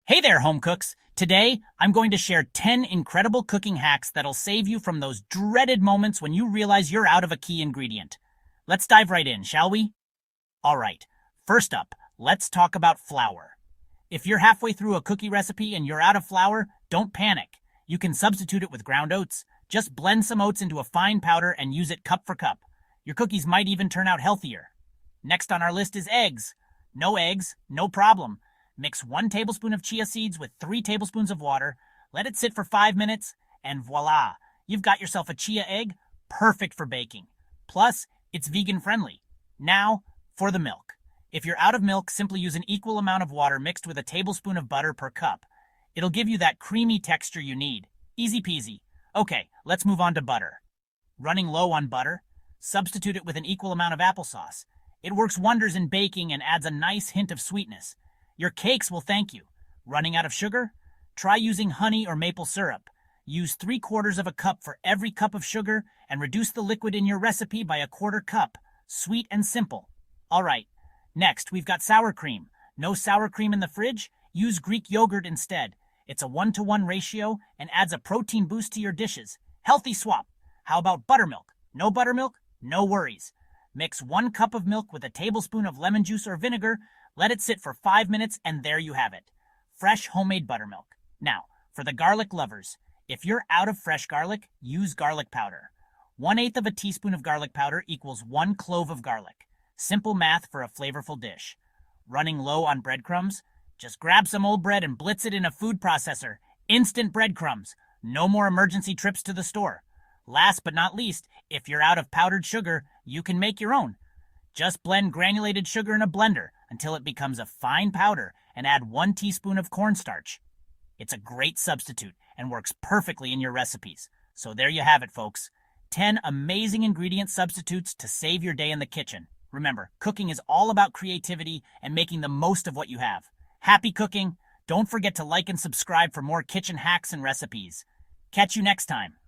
Hey there, home cooks! Today, I'm going to share 10 incredible cooking hacks that'll save you from those dreaded moments when you realize you're out of a key ingredient. Let's dive right in, shall we? Alright, first up, let's talk about flour. If you're halfway through a cookie recipe and you're out of flour, don't panic. You can substitute it with ground oats. Just blend some oats into a fine powder and use it cup for cup. Your cookies might even turn out healthier. Next on our list is eggs. No eggs, no problem. Mix 1 tablespoon of chia seeds with 3 tablespoons of water, let it sit for 5 minutes, and voila! You've got yourself a chia egg, perfect for baking. Plus, it's vegan friendly. Now, for the milk. If you're out of milk, simply use an equal amount of water mixed with a tablespoon of butter per cup. It'll give you that creamy texture you need. Easy peasy. Okay, let's move on to butter. Running low on butter? Substitute it with an equal amount of applesauce. It works wonders in baking and adds a nice hint of sweetness. Your cakes will thank you. Running out of sugar? Try using honey or maple syrup. Use 3/4 of a cup for every cup of sugar and reduce the liquid in your recipe by 1/4 cup. Sweet and simple. Alright, next we've got sour cream. No sour cream in the fridge? Use Greek yogurt instead. It's a 1-to-1 ratio and adds a protein boost to your dishes. Healthy swap. How about buttermilk? No buttermilk? No worries. Mix 1 cup of milk with a tablespoon of lemon juice or vinegar. Let it sit for 5 minutes and there you have it. Fresh homemade buttermilk. Now, for the garlic lovers, if you're out of fresh garlic, use garlic powder. 1/8 of a teaspoon of garlic powder equals 1 clove of garlic. Simple math for a flavorful dish. Running low on breadcrumbs? Just grab some old bread and blitz it in a food processor. Instant breadcrumbs. No more emergency trips to the store. Last but not least, if you're out of powdered sugar, you can make your own. Just blend granulated sugar in a blender until it becomes a fine powder and add 1 teaspoon of cornstarch. It's a great substitute and works perfectly in your recipes. So there you have it, folks. 10 amazing ingredient substitutes to save your day in the kitchen. Remember, cooking is all about creativity and making the most of what you have. Happy cooking! Don't forget to like and subscribe for more kitchen hacks and recipes. Catch you next time.